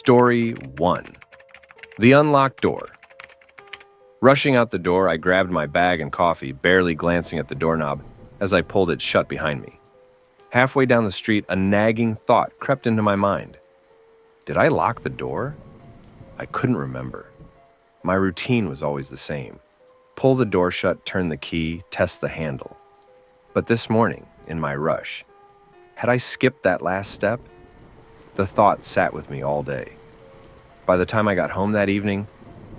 Story 1. The Unlocked Door. Rushing out the door, I grabbed my bag and coffee, barely glancing at the doorknob as I pulled it shut behind me. Halfway down the street, a nagging thought crept into my mind. Did I lock the door? I couldn't remember. My routine was always the same. Pull the door shut, turn the key, test the handle. But this morning, in my rush, had I skipped that last step? The thought sat with me all day. By the time I got home that evening,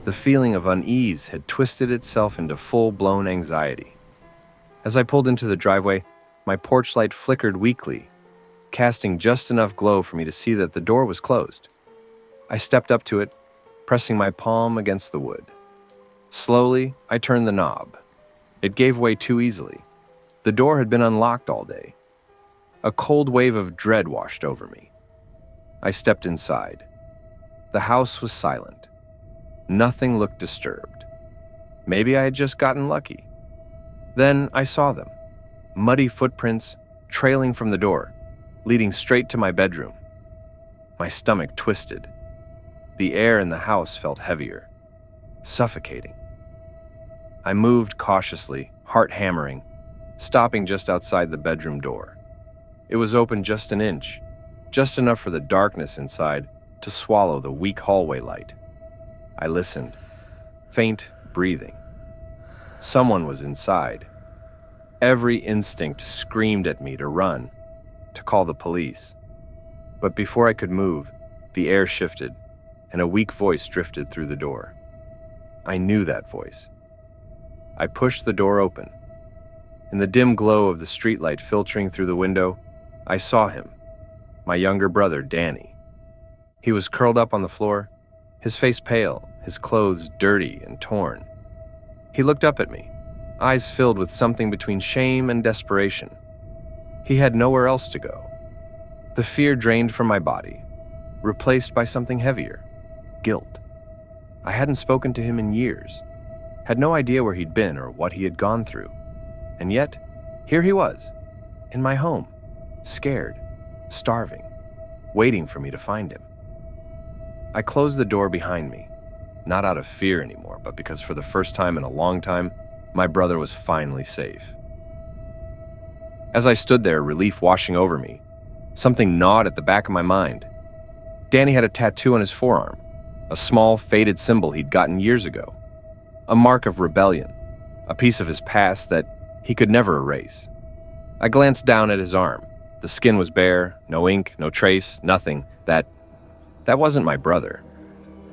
the feeling of unease had twisted itself into full-blown anxiety. As I pulled into the driveway, my porch light flickered weakly, casting just enough glow for me to see that the door was closed. I stepped up to it, pressing my palm against the wood. Slowly, I turned the knob. It gave way too easily. The door had been unlocked all day. A cold wave of dread washed over me. I stepped inside. The house was silent. Nothing looked disturbed. Maybe I had just gotten lucky. Then I saw them. Muddy footprints trailing from the door, leading straight to my bedroom. My stomach twisted. The air in the house felt heavier, suffocating. I moved cautiously, heart hammering, stopping just outside the bedroom door. It was open just an inch, just enough for the darkness inside to swallow the weak hallway light. I listened, faint breathing. Someone was inside. Every instinct screamed at me to run, to call the police. But before I could move, the air shifted, and a weak voice drifted through the door. I knew that voice. I pushed the door open. In the dim glow of the streetlight filtering through the window, I saw him, my younger brother, Danny. He was curled up on the floor, his face pale, his clothes dirty and torn. He looked up at me, eyes filled with something between shame and desperation. He had nowhere else to go. The fear drained from my body, replaced by something heavier, guilt. I hadn't spoken to him in years, had no idea where he'd been or what he had gone through. And yet, here he was, in my home, scared, starving, waiting for me to find him. I closed the door behind me, not out of fear anymore, but because for the first time in a long time, my brother was finally safe. As I stood there, relief washing over me, something gnawed at the back of my mind. Danny had a tattoo on his forearm, a small, faded symbol he'd gotten years ago, a mark of rebellion, a piece of his past that he could never erase. I glanced down at his arm. The skin was bare, no ink, no trace, nothing. That wasn't my brother.